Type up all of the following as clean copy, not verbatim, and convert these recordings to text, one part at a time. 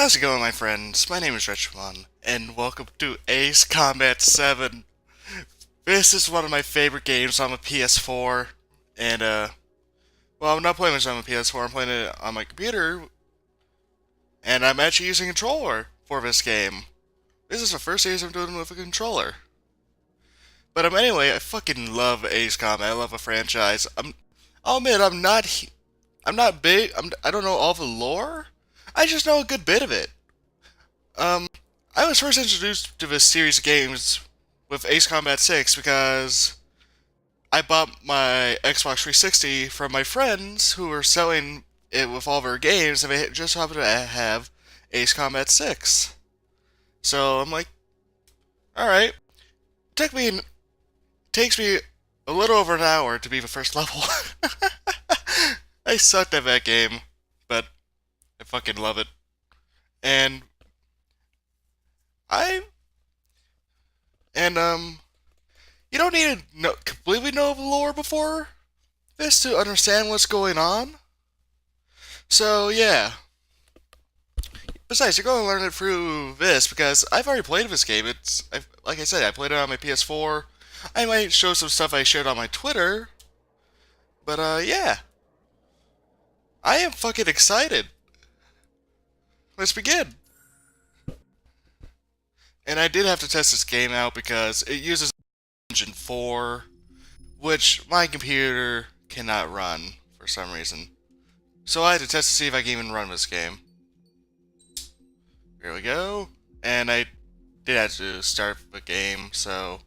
How's it going, my friends? My name is Retchmon, and welcome to Ace Combat 7. This is one of my favorite games on the PS4, and, well, I'm not playing this on the PS4, I'm playing it on my computer, and I'm actually using a controller for this game. This is the first Ace I'm doing with a controller. But, anyway, I fucking love Ace Combat, I love a franchise. I'll admit, I'm not big, I don't know all the lore, I just know a good bit of it. Um, I was first introduced to this series of games with Ace Combat 6 because I bought my Xbox 360 from my friends who were selling it with all their games, and they just happened to have Ace Combat 6. So I'm like, alright. Takes me a little over an hour to beat the first level. I sucked at that game, but I fucking love it. And I and you don't need to completely know the lore before this to understand what's going on. So yeah. Besides, you're going to learn it through this because I've already played this game. Like I said, I played it on my PS4. I might show some stuff I shared on my Twitter, but yeah, I am fucking excited. Let's begin. And I did have to test this game out because it uses Engine 4, which my computer cannot run for some reason. So I had to test to see if I can even run this game. Here we go. And I did have to start the game, so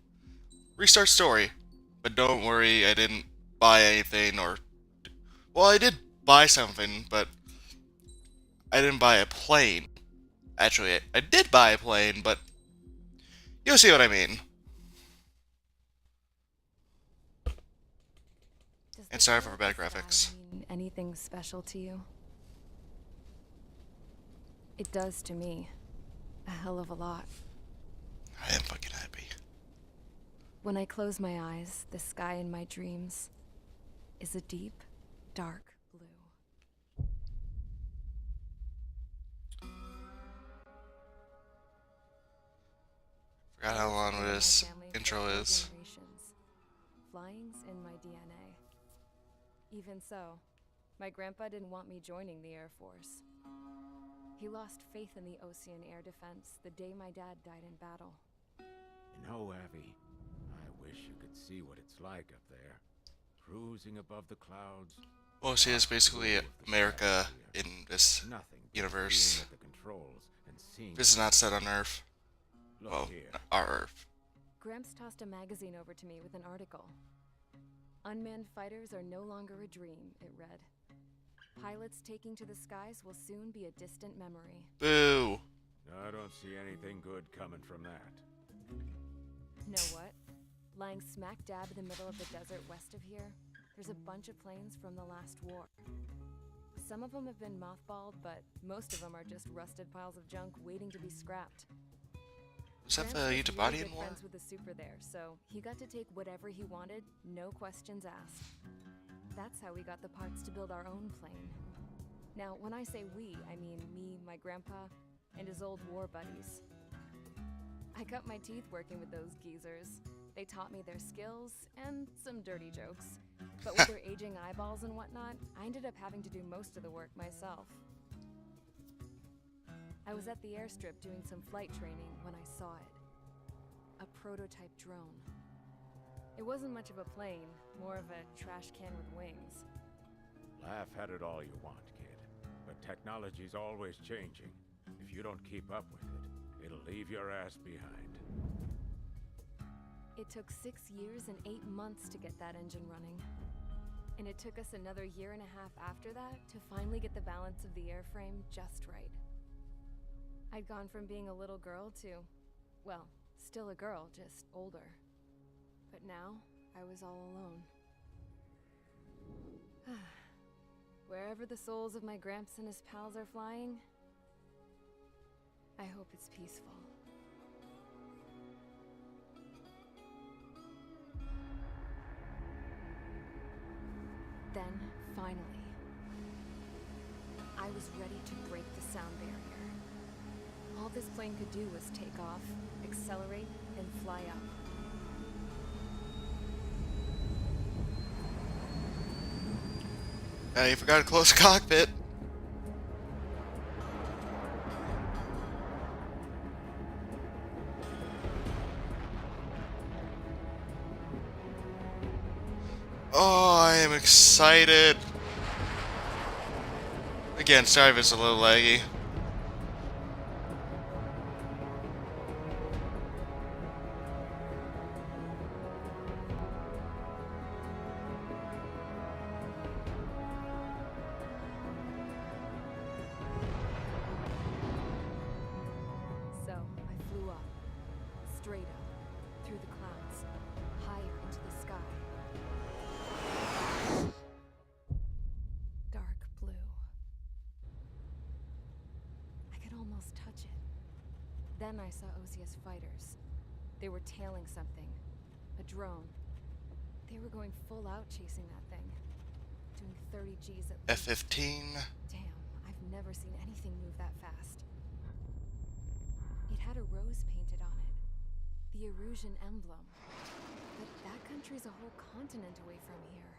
restart story. But don't worry, I didn't buy anything or... Well, I did buy something, but I didn't buy a plane. Actually, I did buy a plane, but you'll see what I mean. And sorry for bad graphics. Mean anything special to you? It does to me. A hell of a lot. I am fucking happy. When I close my eyes, the sky in my dreams is a deep, dark blue. Forgot how long this intro is. Flying's in my DNA. Even so, my grandpa didn't want me joining the Air Force. He lost faith in the Ocean Air Defense the day my dad died in battle. You know, Abby, I wish you could see what it's like up there. Cruising above the clouds. Well, see, it's basically America in this universe. This is not set on Earth. Well, our Earth. Gramps tossed a magazine over to me with an article. Unmanned fighters are no longer a dream, it read. Pilots taking to the skies will soon be a distant memory. Boo. I don't see anything good coming from that. Know what? Lying smack dab in the middle of the desert west of here, there's a bunch of planes from the last war. Some of them have been mothballed, but most of them are just rusted piles of junk waiting to be scrapped. Is that the Utah-Body war? Friends with the super there, so he got to take whatever he wanted, no questions asked. That's how we got the parts to build our own plane. Now, when I say we, I mean me, my grandpa, and his old war buddies. I cut my teeth working with those geezers. They taught me their skills and some dirty jokes. But with their aging eyeballs and whatnot, I ended up having to do most of the work myself. I was at the airstrip doing some flight training when I saw it. A prototype drone. It wasn't much of a plane, more of a trash can with wings. Laugh at it all you want, kid. But technology's always changing. If you don't keep up with it, it'll leave your ass behind. It took 6 years and 8 months to get that engine running. And it took us another year and a half after that to finally get the balance of the airframe just right. I'd gone from being a little girl to, well, still a girl, just older. But now, I was all alone. Wherever the souls of my Gramps and his pals are flying, I hope it's peaceful. Then, finally, I was ready to break the sound barrier. plane could do was take off, accelerate, and fly up. You forgot to close the cockpit. Oh, I am excited. Again, sorry if it's a little laggy. So, I flew up. Straight up. Through the clouds. Higher into the sky. Dark blue. I could almost touch it. Then I saw Osia's fighters. They were tailing something. A drone. They were going full out chasing that thing. Doing 30 Gs at least. F-15. Damn, I've never seen anything move that fast. It had a rose painted on it. The Erusian emblem. But that country's a whole continent away from here.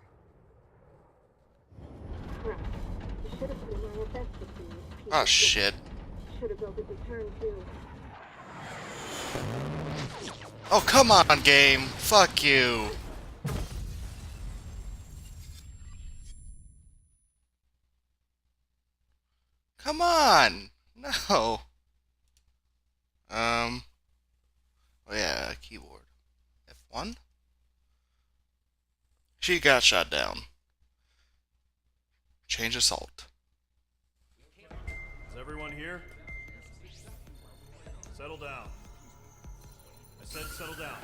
Right. You should have put in my investigating. Oh shit. Should have built a return too. Oh, come on, game. Fuck you. Come on. No. Oh yeah, keyboard. F1? She got shot down. Change assault. Is everyone here? Settle down. I said settle down.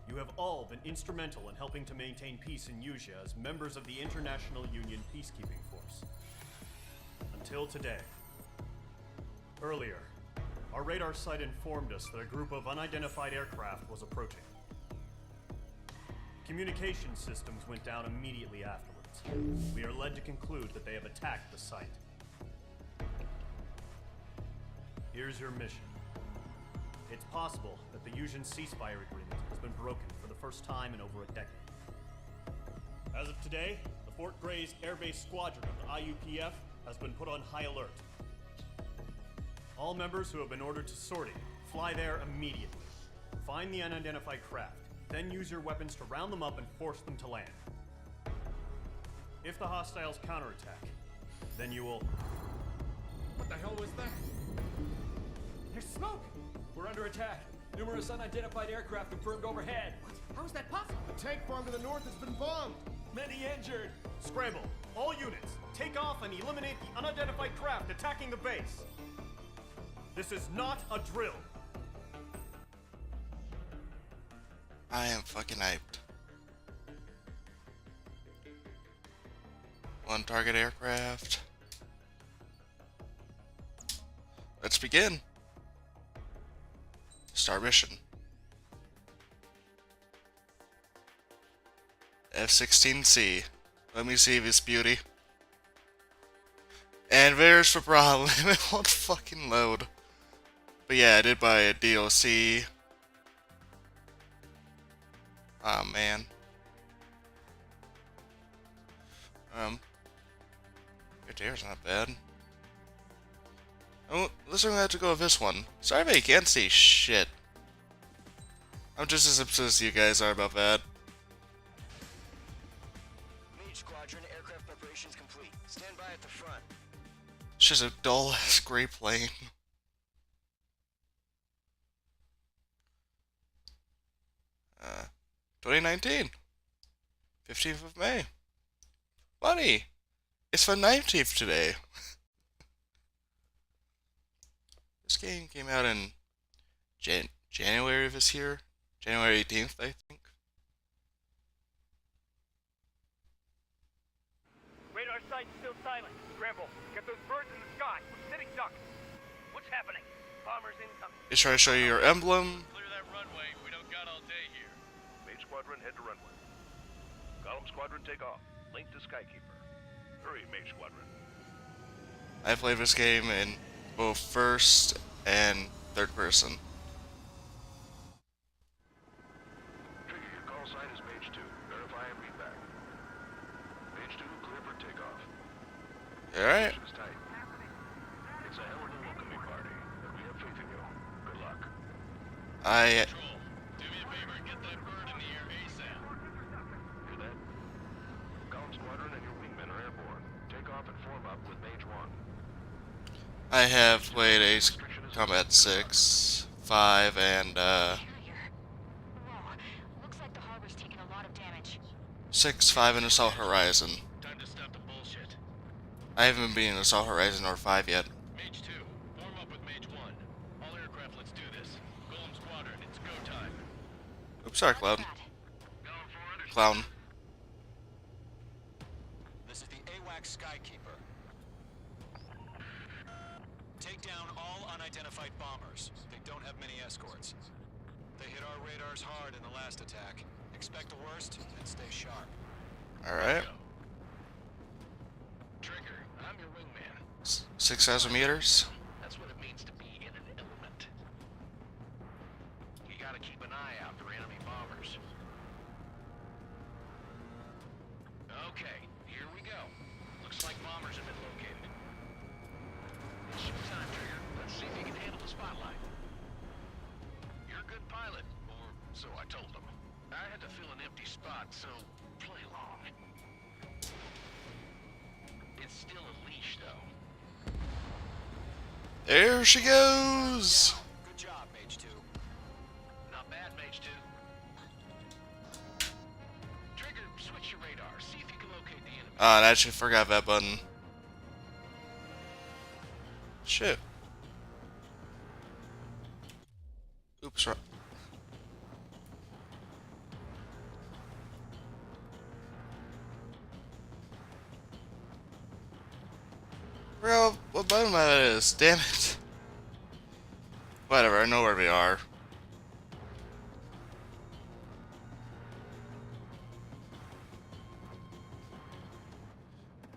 You have all been instrumental in helping to maintain peace in Usea as members of the International Union Peacekeeping Force. Until today. Earlier, our radar site informed us that a group of unidentified aircraft was approaching. Communication systems went down immediately afterwards. We are led to conclude that they have attacked the site. Here's your mission. It's possible that the Usian ceasefire agreement has been broken for the first time in over a decade. As of today, the Fort Gray's Air Base Squadron of the IUPF has been put on high alert. All members who have been ordered to sortie, fly there immediately. Find the unidentified craft, then use your weapons to round them up and force them to land. If the hostiles counterattack, then you will... What the hell was that? There's smoke! We're under attack. Numerous unidentified aircraft confirmed overhead. What? How is that possible? The tank farm to the north has been bombed. Many injured. Scramble! All units, take off and eliminate the unidentified craft attacking the base. This is not a drill. I am fucking hyped. One target aircraft. Let's begin. Start mission. F-16C. Let me see this beauty. And there's the problem. It won't fucking load. But yeah, I did buy a DLC. Ah, man. Your air's not bad. Oh, let's only have to go with this one. Sorry if I can't see shit. I'm just as upset as you guys are about that. Mage Squadron, aircraft preparations complete. Stand by at the front. It's just a dull-ass gray plane. 2019. 15th of May. Funny. It's the 19th today. This game came out in January of this year. January 18th, I think. Radar site's still silent. Scramble. Get those birds in the sky. We're sitting ducks. What's happening? Bombers incoming. Just try to show you your emblem. Clear that runway. We don't got all day here. Mage Squadron, head to runway. Column Squadron, take off. Link to Skykeeper. Hurry, Mage Squadron. I played this game in both first and third person. Trigger, your call sign is Mage 2. Verify and read back. Mage 2, clear for takeoff. Alright. Mission's tight. It's a hell of a welcoming party, but we have faith in you. Good luck. I Control, do me a favor and get that bird in the air ASAP. Hear that? Column Squadron and your wingmen are airborne. Take off and form up with Mage 1. have played Ace Combat 6, 5, and Whoa. Looks like the harbor's taken a lot of damage. 6, 5, and Assault Horizon. Time to stop the bullshit. I haven't been in Assault Horizon or 5 yet. Mage 2, form up with Mage 1. All aircraft, let's do this. Golem Squadron, it's go time. Oops, sorry, Cloud. Clown. This is the AWAC Skykeeper. Take down all unidentified bombers. They don't have many escorts. They hit our radars hard in the last attack. Expect the worst and stay sharp. Alright. Trigger, I'm your wingman. 6,000 meters. That's what it means to be in an element. You gotta keep an eye out for enemy bombers. Okay, here we go. Looks like bombers have been located. It's showtime, Trigger. Let's see if you can handle the spotlight. You're a good pilot, or so I told them. I had to fill an empty spot, so play along. It's still a leash, though. There she goes! Good job, Mage 2. Not bad, Mage 2. Trigger, switch your radar. See if you can locate the enemy. I actually forgot that button. Shit. Oops, right. Bro, what button that is? Damn it. Whatever, I know where we are.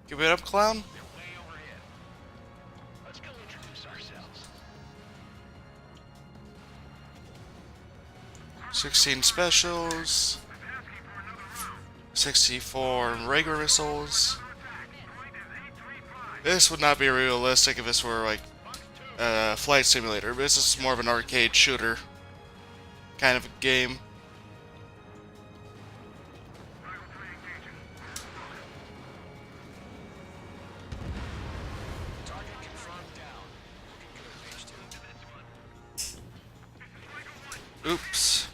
Give it up, clown. They're way overhead. Let's go introduce ourselves. 16 specials. 64 regular missiles. This would not be realistic if this were like a flight simulator. This is more of an arcade shooter kind of a game. Target confirmed down. Looking good, Mage 2. Oops.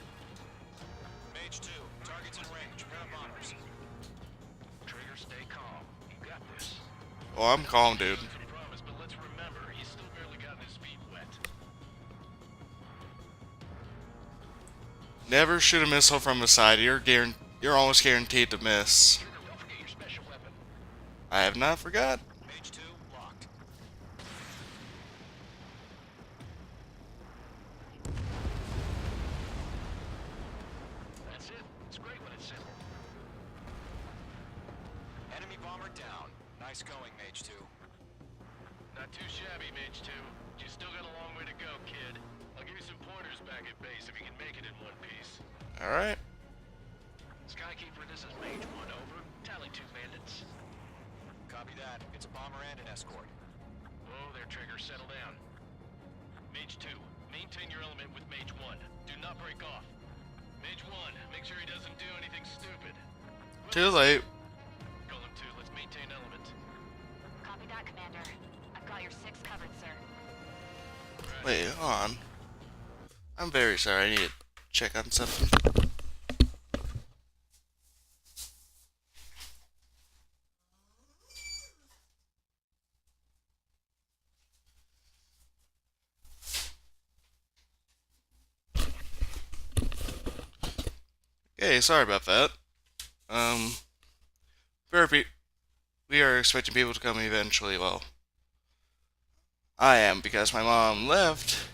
Mage 2, target's in range. Pair of bombers. Trigger, stay calm. You got this. Oh, I'm calm, dude. Promise, but let's remember, he's still barely gotten his feet wet. Never shoot a missile from the side. You're almost guaranteed to miss. Trigger, don't forget your special weapon. I have not forgot. Mage 2, locked. That's it. It's great when it's simple. Enemy bomber down. Nice going, Mage 2. Not too shabby, Mage 2. You still got a long way to go, kid. I'll give you some pointers back at base if you can make it in one piece. Alright. Skykeeper, this is Mage 1, over. Tally 2 bandits. Copy that. It's a bomber and an escort. Whoa there, Trigger. Settle down. Mage 2, maintain your element with Mage 1. Do not break off. Mage 1, make sure he doesn't do anything stupid. Too late. Golem 2, let's maintain element. Copy that, Commander. I've got your 6 covered, sir. Wait, hold on. I'm very sorry. I need to check on something. Okay, sorry about that. We are expecting people to come eventually. Well, I am, because my mom left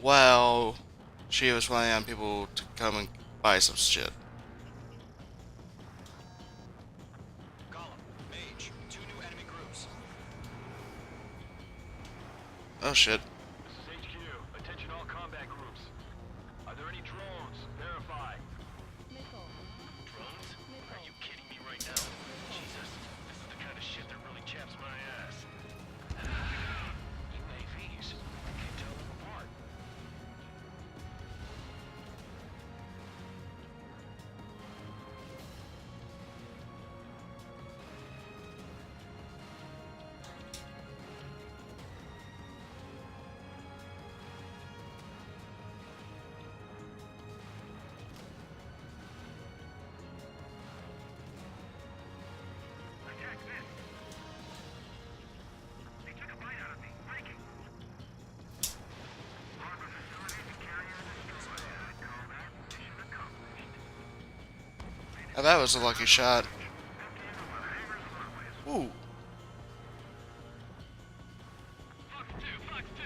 while she was planning on people to come and buy some shit. Column, Mage, 2 new enemy groups. Oh shit. This is HQ. Attention all combat groups. Are there any drones? Verify. Drones? Are you kidding me right now? Jesus, this is the kind of shit that really chaps my ass. UAVs. Can't tell them apart. Attack this! They took a bite out of me. Breaking. Harbor facilities and carrier destroyed. I'd call that mission accomplished. Oh, that was a lucky shot. Ooh. Fox 2, Fox 2!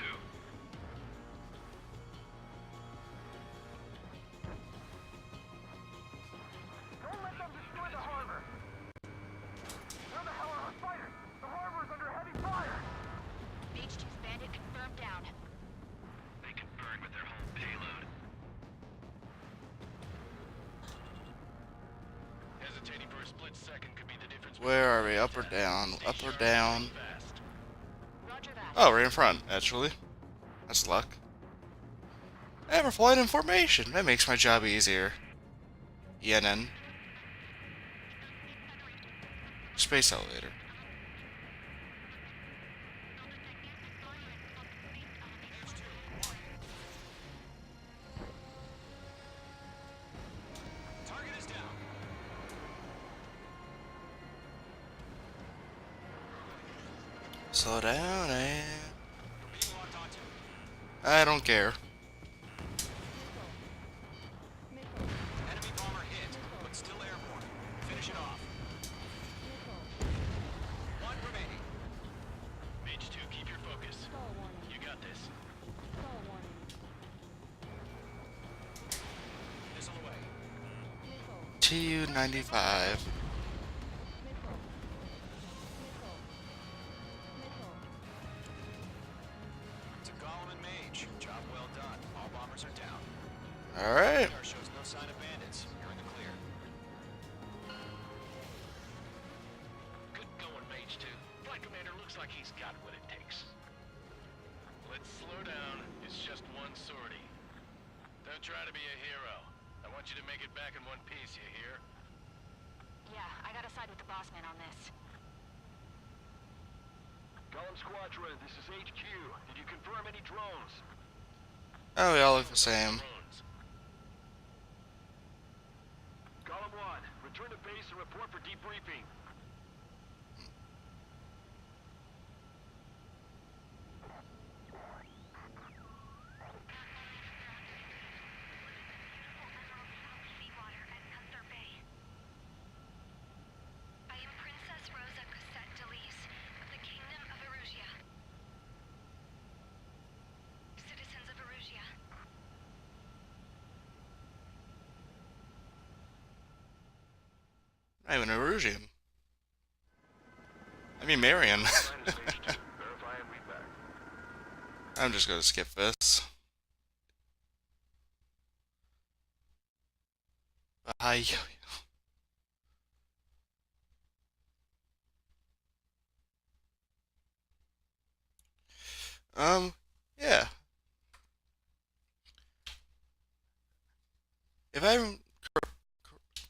Don't let them destroy the harbor! Where the hell are our fighters? The harbor's under heavy fire! H2's bandit confirmed down. They can burn with their whole payload. Hesitating for a split second could be the difference. Where are we? Up or down? Up or down? Fast. Roger that. Oh, right in front, actually. That's luck. And we're flying in formation. That makes my job easier. ENN. Space elevator. Target is down. Slow down and... Being locked onto. I don't care. Enemy bomber hit, but still airborne. Finish it off. One remaining. Mage 2, keep your focus. You got this. Missile away. TU-95. To Gollum and Mage. Job well done. All bombers are down. Alright. Radar shows no sign of bandits. You're in the clear. Good going, Mage 2. Flight Commander looks like he's got what it takes. Let's slow down. It's just one sortie. Don't try to be a hero. I want you to make it back in one piece, you hear? Yeah, I gotta side with the boss man on this. Gollum Squadron, this is HQ. Did you confirm any drones? Oh, we all look the same. Drones. Gollum 1, return to base and report for debriefing. I am Princess Rosa Cassette Delise of the Kingdom of Erusia. Citizens of Erusia. I'm an Erusian. I mean, Marion. Sign is H2. Verify and read back. I'm just gonna skip this. Hi. Yeah. If I'm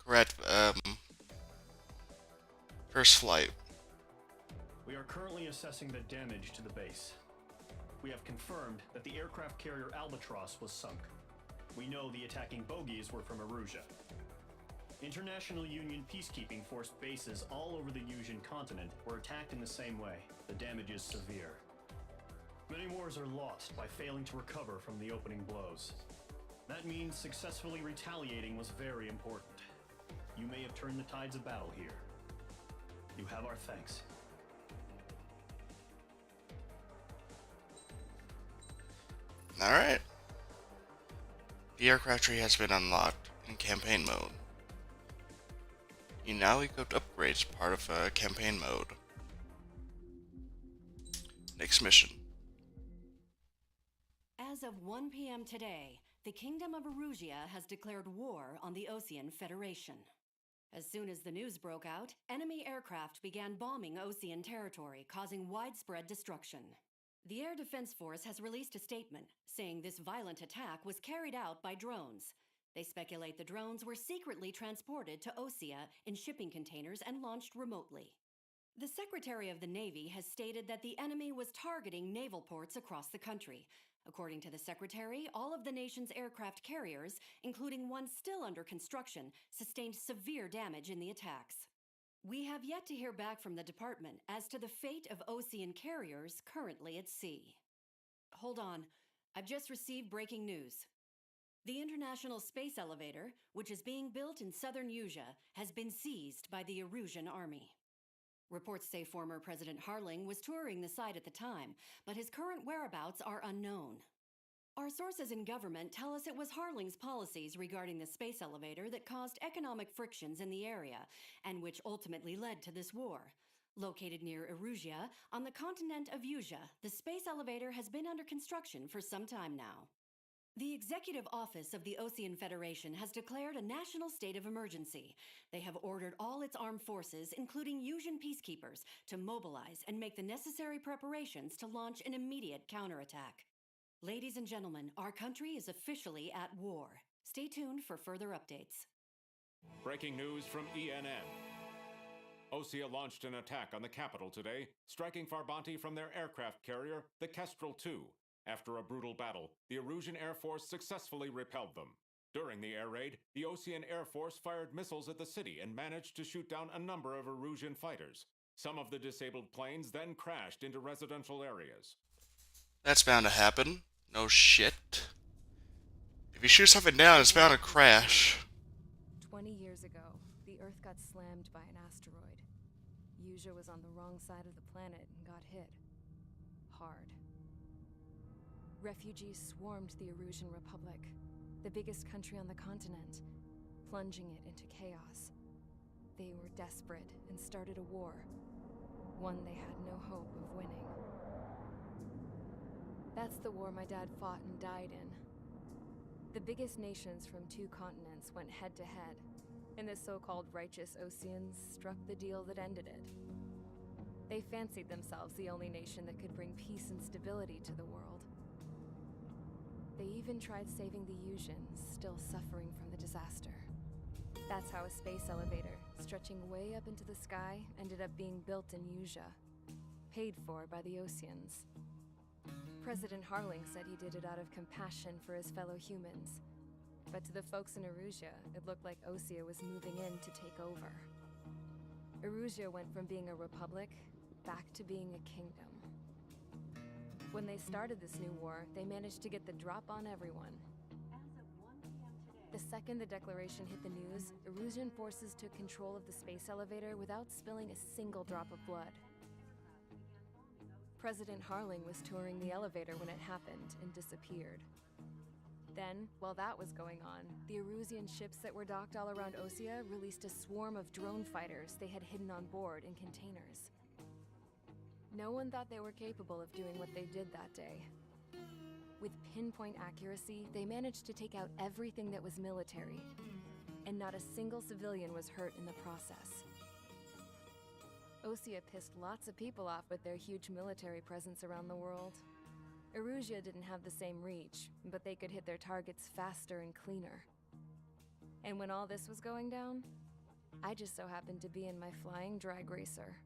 correct, first flight. We are currently assessing the damage to the base. We have confirmed that the aircraft carrier Albatross was sunk. We know the attacking bogies were from Erusia. International Union peacekeeping force bases all over the Yusian continent were attacked in the same way. The damage is severe. Many wars are lost by failing to recover from the opening blows. That means successfully retaliating was very important. You may have turned the tides of battle here. You have our thanks. Alright. The aircraft tree has been unlocked in campaign mode. You now equipped upgrades part of campaign mode. Next mission. As of 1 p.m. today, the Kingdom of Erusia has declared war on the Osean Federation. As soon as the news broke out, enemy aircraft began bombing Osean territory, causing widespread destruction. The Air Defense Force has released a statement saying this violent attack was carried out by drones. They speculate the drones were secretly transported to Osea in shipping containers and launched remotely. The Secretary of the Navy has stated that the enemy was targeting naval ports across the country. According to the Secretary, all of the nation's aircraft carriers, including one still under construction, sustained severe damage in the attacks. We have yet to hear back from the department as to the fate of Osean carriers currently at sea. Hold on, I've just received breaking news. The International Space Elevator, which is being built in southern Usea, has been seized by the Erusian army. Reports say former President Harling was touring the site at the time, but his current whereabouts are unknown. Our sources in government tell us it was Harling's policies regarding the space elevator that caused economic frictions in the area, and which ultimately led to this war. Located near Erusia, on the continent of Usea, the space elevator has been under construction for some time now. The Executive Office of the Osean Federation has declared a national state of emergency. They have ordered all its armed forces, including Usian peacekeepers, to mobilize and make the necessary preparations to launch an immediate counterattack. Ladies and gentlemen, our country is officially at war. Stay tuned for further updates. Breaking news from ENN. Osea launched an attack on the capital today, striking Farbanti from their aircraft carrier, the Kestrel II. After a brutal battle, the Erusian Air Force successfully repelled them. During the air raid, the Osean Air Force fired missiles at the city and managed to shoot down a number of Erusian fighters. Some of the disabled planes then crashed into residential areas. That's bound to happen. No shit. If you shoot something down, it's bound to crash. 20 years ago, the Earth got slammed by an asteroid. Usea was on the wrong side of the planet and got hit. Hard. Refugees swarmed the Erusian Republic, the biggest country on the continent, plunging it into chaos. They were desperate and started a war, one they had no hope of winning. That's the war my dad fought and died in. The biggest nations from 2 continents went head-to-head, and the so-called righteous Oseans struck the deal that ended it. They fancied themselves the only nation that could bring peace and stability to the world. They even tried saving the Usians, still suffering from the disaster. That's how a space elevator, stretching way up into the sky, ended up being built in Usea, paid for by the Oseans. President Harling said he did it out of compassion for his fellow humans. But to the folks in Erusia, it looked like Osea was moving in to take over. Erusia went from being a republic back to being a kingdom. When they started this new war, they managed to get the drop on everyone. The second the declaration hit the news, Erusian forces took control of the space elevator without spilling a single drop of blood. President Harling was touring the elevator when it happened and disappeared. Then, while that was going on, the Erusian ships that were docked all around Osea released a swarm of drone fighters they had hidden on board in containers. No one thought they were capable of doing what they did that day. With pinpoint accuracy, they managed to take out everything that was military, and not a single civilian was hurt in the process. Osea pissed lots of people off with their huge military presence around the world. Erusia didn't have the same reach, but they could hit their targets faster and cleaner. And when all this was going down, I just so happened to be in my flying drag racer.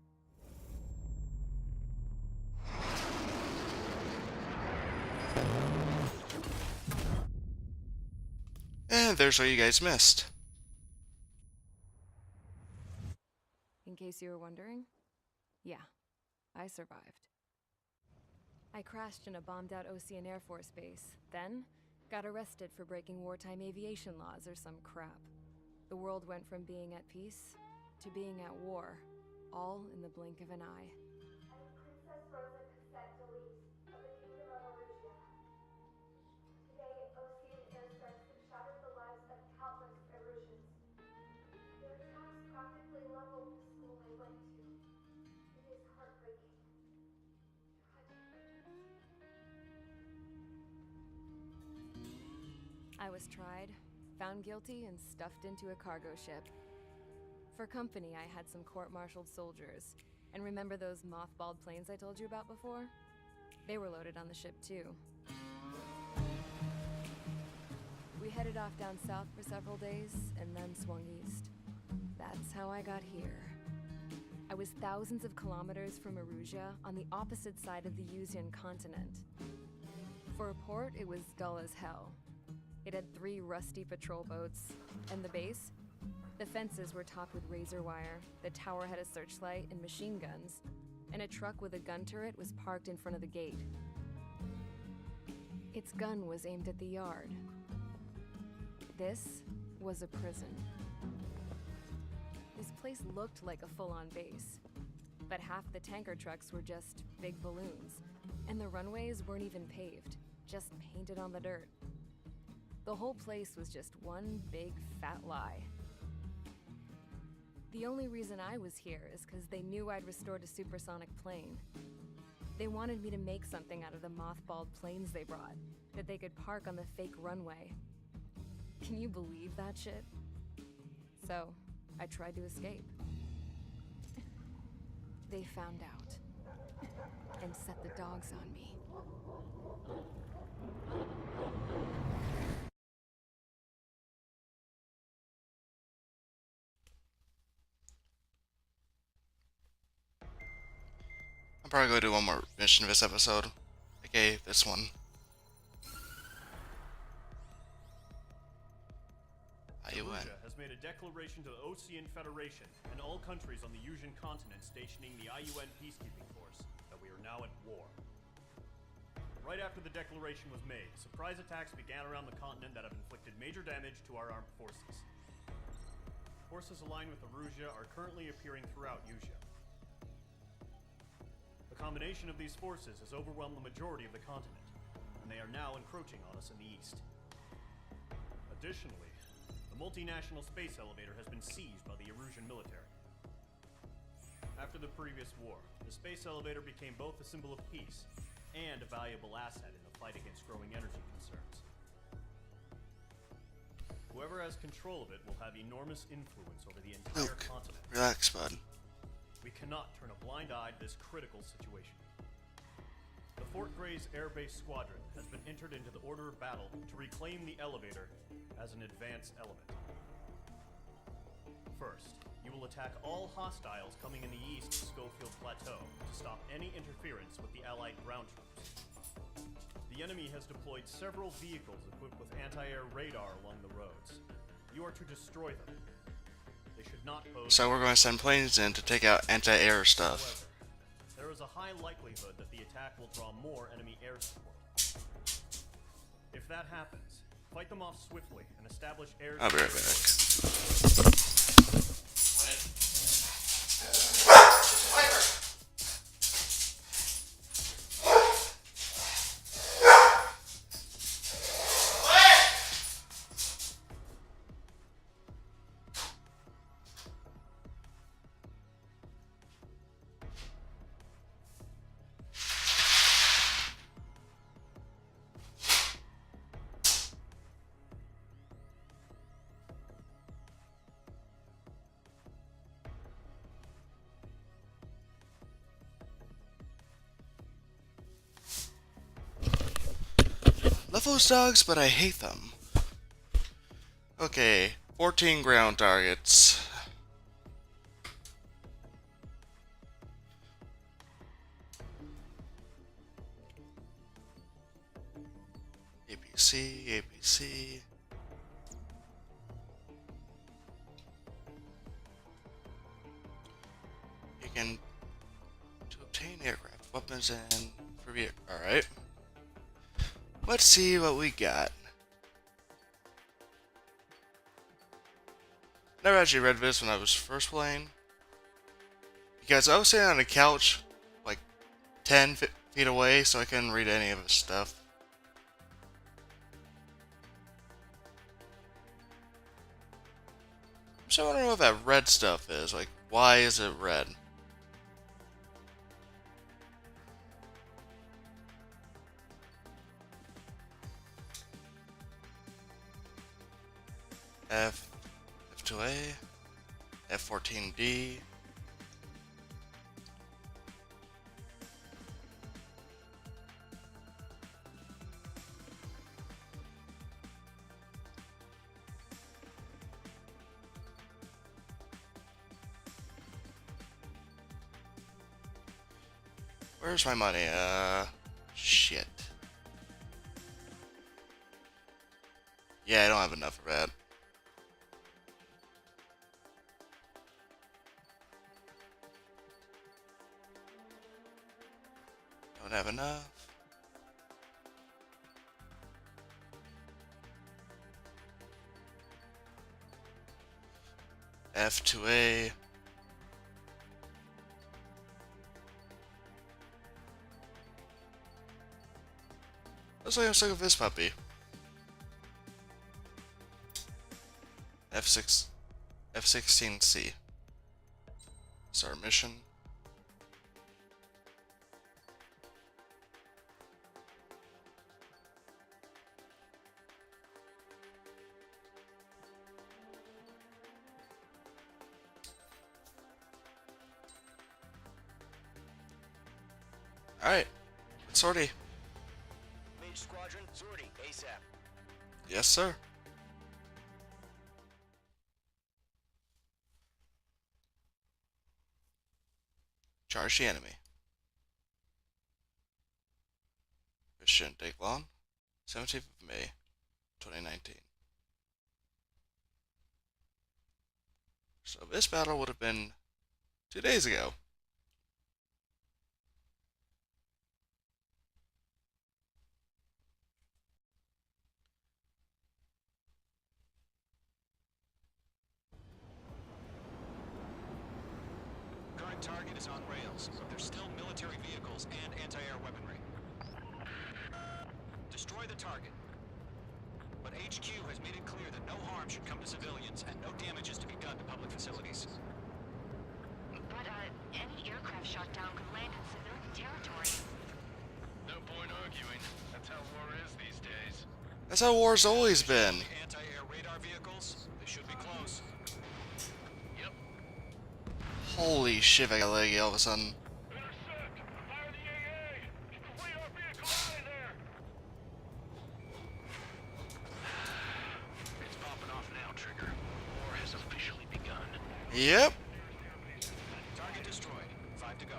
And there's what you guys missed. In case you were wondering, yeah, I survived. I crashed in a bombed-out Osean Air Force base, then got arrested for breaking wartime aviation laws or some crap. The world went from being at peace to being at war, all in the blink of an eye. I am Princess Rosa Delise of the Kingdom of Erusia. Today, Osean airstrikes have shattered the lives of countless Erusians. Their attacks practically leveled the school I went to. It is heartbreaking. Tragic. I was tried, found guilty, and stuffed into a cargo ship. For company, I had some court-martialed soldiers. And remember those mothballed planes I told you about before? They were loaded on the ship too. We headed off down south for several days, and then swung east. That's how I got here. I was thousands of kilometers from Erusia, on the opposite side of the Yuzian continent. For a port, it was dull as hell. It had 3 rusty patrol boats, and the base? The fences were topped with razor wire, the tower had a searchlight and machine guns, and a truck with a gun turret was parked in front of the gate. Its gun was aimed at the yard. This was a prison. This place looked like a full-on base, but half the tanker trucks were just big balloons, and the runways weren't even paved, just painted on the dirt. The whole place was just one big fat lie. The only reason I was here is because they knew I'd restored a supersonic plane. They wanted me to make something out of the mothballed planes they brought, that they could park on the fake runway. Can you believe that shit? So, I tried to escape. They found out, and set the dogs on me. I'm probably going to do one more mission this episode. Okay, this one. Erusia has made a declaration to the Osean Federation and all countries on the Yuzian continent stationing the IUN peacekeeping force that we are now at war. Right after the declaration was made, surprise attacks began around the continent that have inflicted major damage to our armed forces. Forces aligned with Erusia are currently appearing throughout Yusia. The combination of these forces has overwhelmed the majority of the continent, and they are now encroaching on us in the east. Additionally, the multinational space elevator has been seized by the Erusian military. After the previous war, the space elevator became both a symbol of peace and a valuable asset in the fight against growing energy concerns. Whoever has control of it will have enormous influence over the entire continent. Relax, bud. We cannot turn a blind eye to this critical situation. The Fort Gray's Air Base Squadron has been entered into the order of battle to reclaim the elevator as an advanced element. First, you will attack all hostiles coming in the east of Schofield Plateau to stop any interference with the Allied ground troops. The enemy has deployed several vehicles equipped with anti-air radar along the roads. You are to destroy them. They should not pose. So we're going to send planes in to take out anti-air stuff. However, there is a high likelihood that the attack will draw more enemy air support. If that happens, fight them off swiftly and establish air. I'll be right back. Love those dogs, but I hate them. Okay, 14 ground targets. APC, APC. You can to obtain aircraft, weapons, and for vehicle. All right. Let's see what we got. Never actually read this when I was first playing, because I was sitting on a couch like 10 feet away, so I couldn't read any of his stuff. So I don't know what that red stuff is. Like, why is it red? F2A, F14D. Where's my money? Shit. Yeah, I don't have enough of that. Don't have enough. F2A. Looks like I'm stuck with this puppy. F16C. Start mission. Alright, sortie. Mage Squadron, sortie, ASAP. Yes, sir. Charge the enemy. This shouldn't take long. 17th of May, 2019. So this battle would have been 2 days ago. Current target is on rails, but there's still military vehicles and anti-air weaponry. Destroy the target. But HQ has made it clear that no harm should come to civilians and no damage is to be done to public facilities. But, any aircraft shot down could land in civilian territory. No point arguing. That's how war is these days. That's how war's always been. Anti-air radar vehicles, they should be close. Yep. Holy shit, I got leggy all of a sudden. Intercept! Fire the AA! Get the radar vehicle out of there! It's popping off now, Trigger. War has officially begun. Yep. Target destroyed. 5 to go.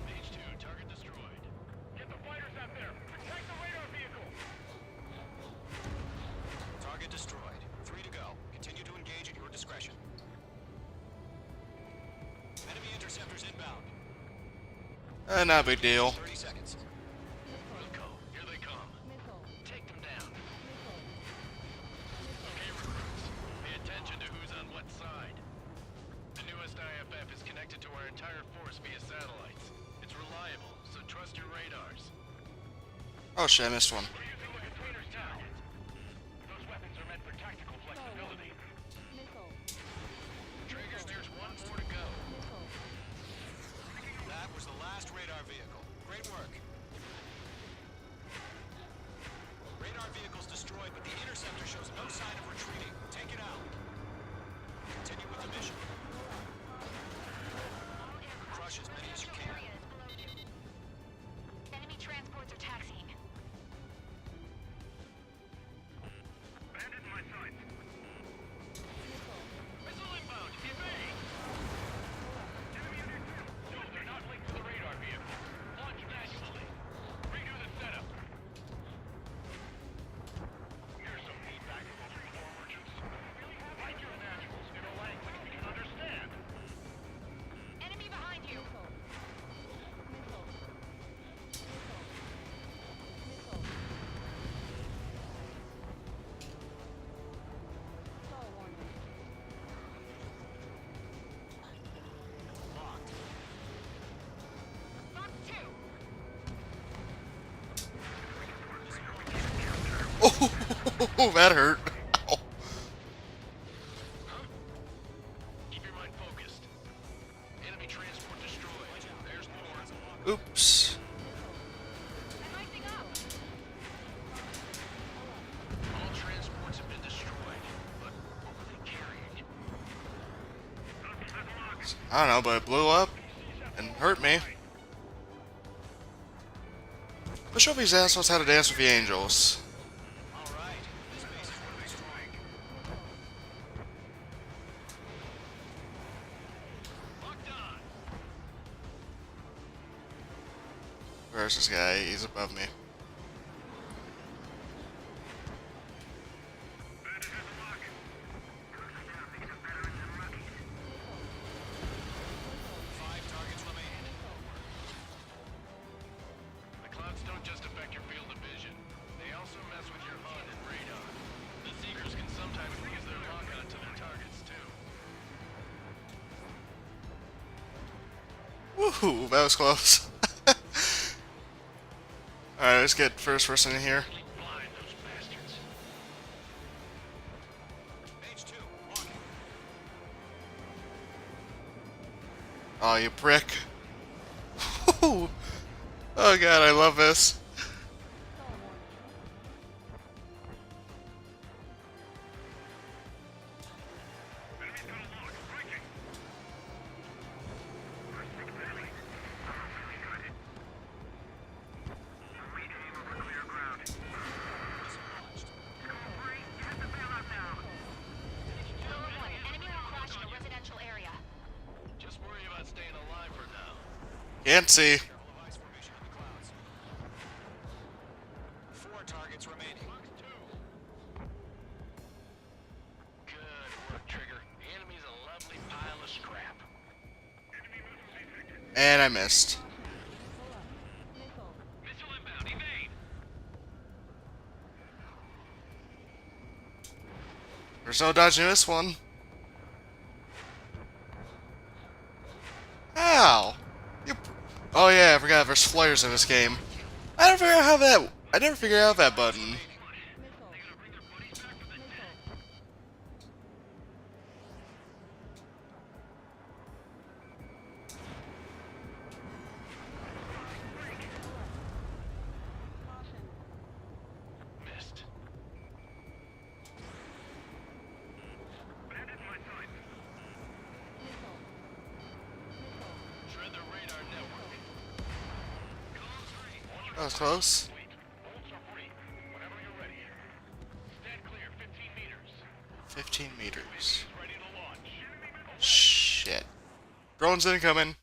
Mage 2, target destroyed. Get the fighters out there! Protect the radar vehicle! Target destroyed. 3 to go. Continue to engage at your discretion. Enemy interceptors inbound. Not a big deal. 30 seconds. Wilco, here they come. Take them down. Okay, recruits. Pay attention to who's on what side. The newest IFF is connected to our entire force via satellites. It's reliable, so trust your radars. Oh shit, I missed one. We're using the containers now. Those weapons are meant for tactical flexibility. Trigger, there's one more to go. That was the last radar vehicle. Great work. Radar vehicle's destroyed, but the interceptor shows no sign of retreating. Take it out. Continue with the mission. Crush as many as you can. Enemy transports are taxiing. Bandit in my sight. Missile inbound! Evade! Enemy under two. No, they're not linked to the radar vehicle. Launch manually. Redo the setup. Here's some feedback from those war merchants. Write your manuals in a language we can understand. Enemy behind you. Locked. Box 2. Oh, that hurt. Ow. Keep your mind focused. Enemy transport destroyed. There's more. Oops. I'm icing up. All transports have been destroyed. I don't know, but it blew up and hurt me. Let's show these assholes how to dance with the angels. Where's this guy? He's above me. The clouds don't just affect your field of vision. They also mess with your HUD and radar. The Seekers can sometimes use their lock-on to their targets, too. Woohoo! That was close. Alright, let's get first person in here. Oh, you prick. Oh god, I love this. Can't see. 4 targets remaining. Good work, Trigger. The enemy's a lovely pile of scrap. And I missed. Missile inbound, evade! There's no dodging this one. Ow! Oh yeah, I forgot there's flares in this game. I never figured out that button. Missed. Shred the radar network. That was close. Bolts are free. Whenever you're ready. Stand clear, 15 meters. 15 meters. Ready to launch. Shit. Drones incoming.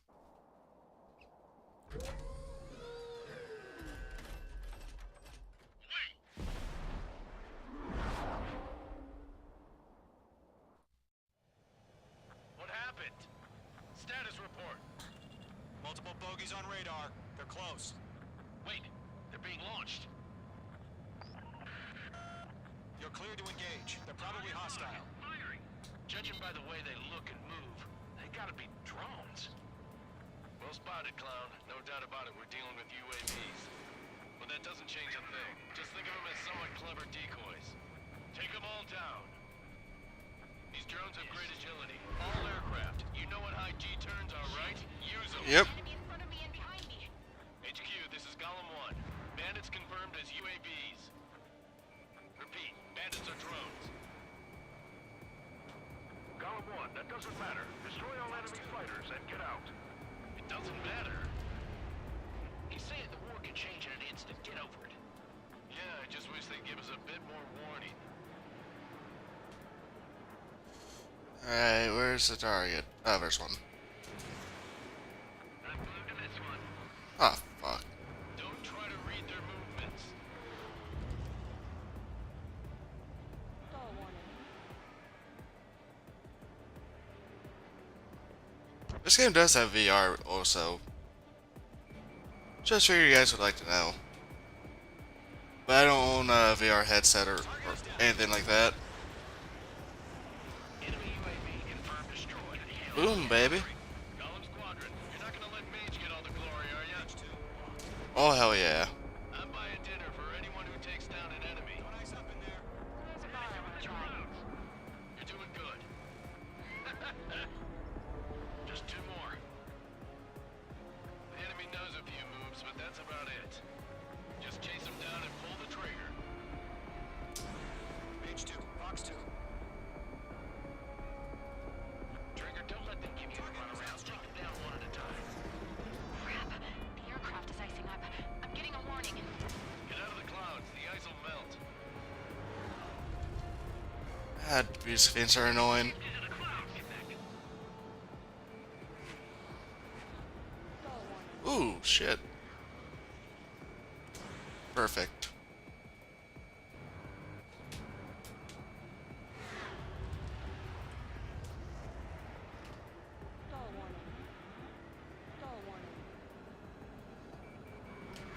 What happened? Status report. Multiple bogeys on radar. They're close. Wait, they're being launched. You're clear to engage. They're probably hostile. Firing. Judging by the way they look and move, they gotta be drones. Well spotted, clown. No doubt about it, we're dealing with UAVs. But that doesn't change a thing. Just think of them as somewhat clever decoys. Take them all down. These drones have great agility. All aircraft. You know what high G turns are, right? Use them. Yep. HQ, this is Golem 1. Bandits confirmed as UAVs. Repeat, bandits are drones. Golem 1, that doesn't matter. Destroy all enemy fighters and get out. It doesn't matter. He's saying the war can change in an instant. Get over it. Yeah, I just wish they'd give us a bit more warning. Alright, where's the target? Oh, there's one. I'm glued to this one. Oh, fuck. Don't try to read their movements. This game does have VR also. Just figured you guys would like to know. But I don't own a VR headset or anything like that. Enemy UAV confirmed destroyed. Boom, baby. Golem Squadron, you're not gonna let Mage get all the glory, are ya? Oh, hell yeah. I'm buying dinner for anyone who takes down an enemy. You're doing good. Just 2 more. The enemy knows a few moves, but that's about it. Just chase them down and pull the trigger. Page 2, box 2. Trigger, don't let them give you a runaround. God, these things are annoying. Ooh, shit. Perfect.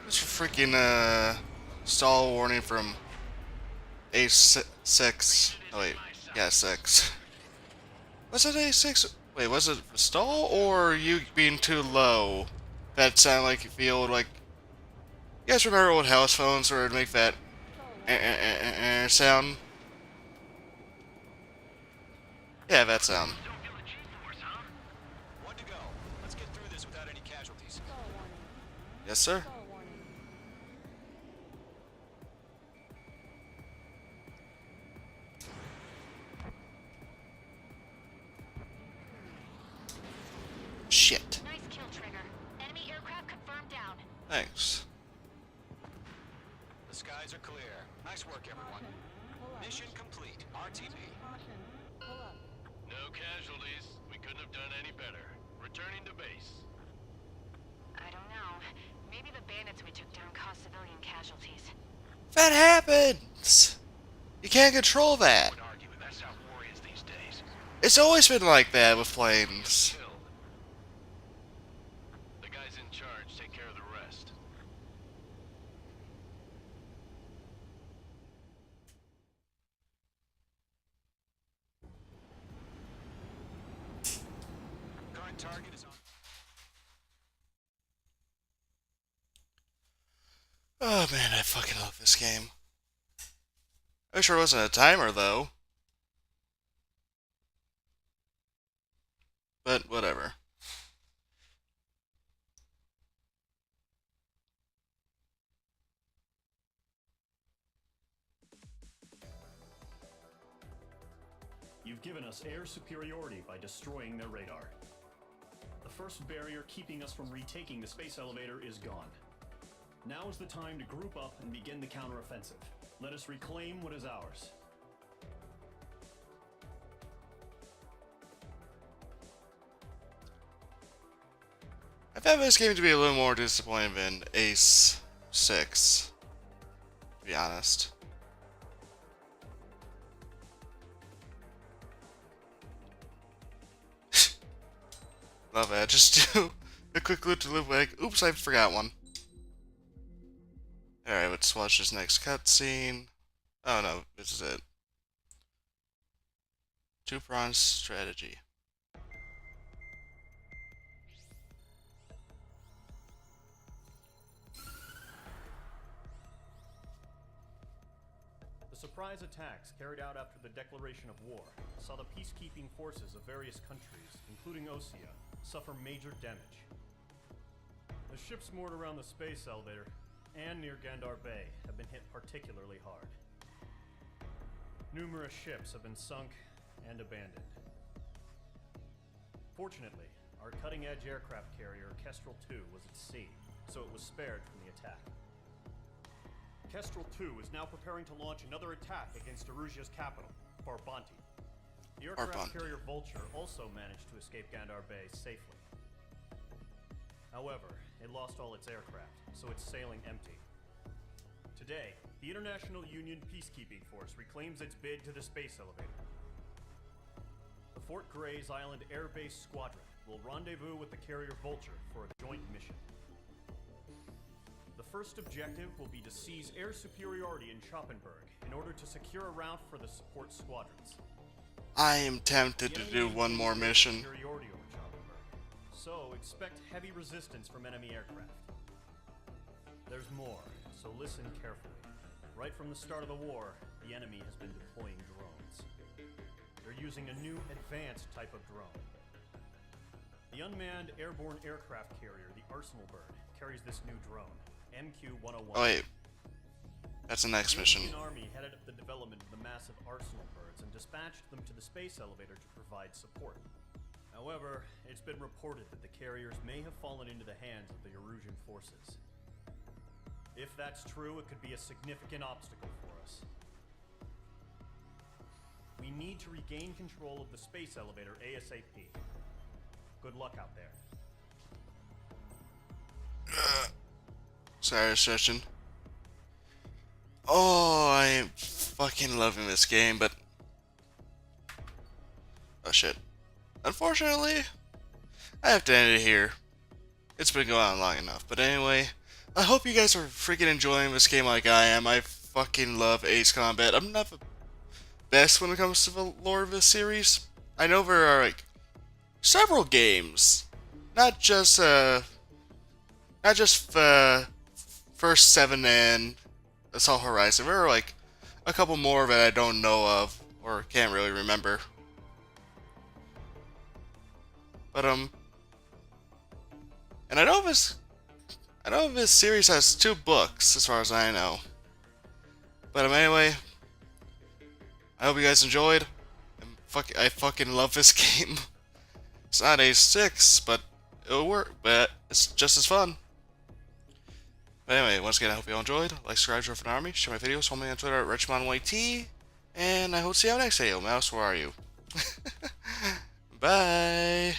This freaking stall warning from A6. Oh wait, yeah, 6. Was it A6? Wait, was it stall or you being too low? That sounded like the old, like, you guys remember old house phones where it'd make that sound? Yeah, that sound. One to go. Let's get through this without any casualties. Yes, sir. Shit. Nice kill, Trigger. Enemy aircraft confirmed down. Thanks. The skies are clear. Nice work, everyone. Mission complete. RTB. No casualties. We couldn't have done any better. Returning to base. I don't know. Maybe the bandits we took down caused civilian casualties. That happens! You can't control that. That's how war is these days. It's always been like that with planes. The guys in charge take care of the rest. Current target is on. Oh man, I fucking love this game. I wish there wasn't a timer though. But whatever. You've given us air superiority by destroying their radar. The first barrier keeping us from retaking the space elevator is gone. Now is the time to group up and begin the counteroffensive. Let us reclaim what is ours. I found this game to be a little more disappointing than Ace 6, to be honest. Love that. Just do a quick loop to live like, oops, I forgot one. Alright, let's watch this next cutscene. Oh no, this is it. Two-pronged strategy. The surprise attacks carried out after the declaration of war saw the peacekeeping forces of various countries, including Osea, suffer major damage. The ships moored around the space elevator and near Gandar Bay have been hit particularly hard. Numerous ships have been sunk and abandoned. Fortunately, our cutting-edge aircraft carrier Kestrel 2 was at sea, so it was spared from the attack. Kestrel 2 is now preparing to launch another attack against Erusia's capital, Farbanti. The aircraft carrier Vulture also managed to escape Gandar Bay safely. However, it lost all its aircraft, so it's sailing empty. Today, the International Union Peacekeeping Force reclaims its bid to the space elevator. The Fort Gray's Island Air Base Squadron will rendezvous with the carrier Vulture for a joint mission. The first objective will be to seize air superiority in Schoppenberg in order to secure a route for the support squadrons. I am tempted to do one more mission. Superiority over Schoppenberg, so expect heavy resistance from enemy aircraft. There's more, so listen carefully. Right from the start of the war, the enemy has been deploying drones. They're using a new advanced type of drone. The unmanned airborne aircraft carrier, the Arsenal Bird, carries this new drone. MQ-101. Oh wait, that's the next mission. The Indian Army headed up the development of the massive Arsenal Birds and dispatched them to the space elevator to provide support. However, it's been reported that the carriers may have fallen into the hands of the Erusian forces. If that's true, it could be a significant obstacle for us. We we need to regain control of the space elevator ASAP. Good luck out there. Sorry, stretching. Oh, I am fucking loving this game, but... Oh shit. Unfortunately, I have to end it here. It's been going on long enough. But anyway, I hope you guys are freaking enjoying this game like I am. I fucking love Ace Combat. I'm not the best when it comes to the lore of this series. I know there are like several games, not just first 7 and Assault Horizon. There are like a couple more that I don't know of or can't really remember. But and I know this series has 2 books as far as I know. But anyway, I hope you guys enjoyed. I fucking love this game. It's not A6, but it'll work. But it's just as fun. But anyway, once again, I hope you all enjoyed. Like, subscribe, join an army, share my videos, follow me on Twitter at RichmonYT, and I hope to see you next video. Mouse, where are you? Bye.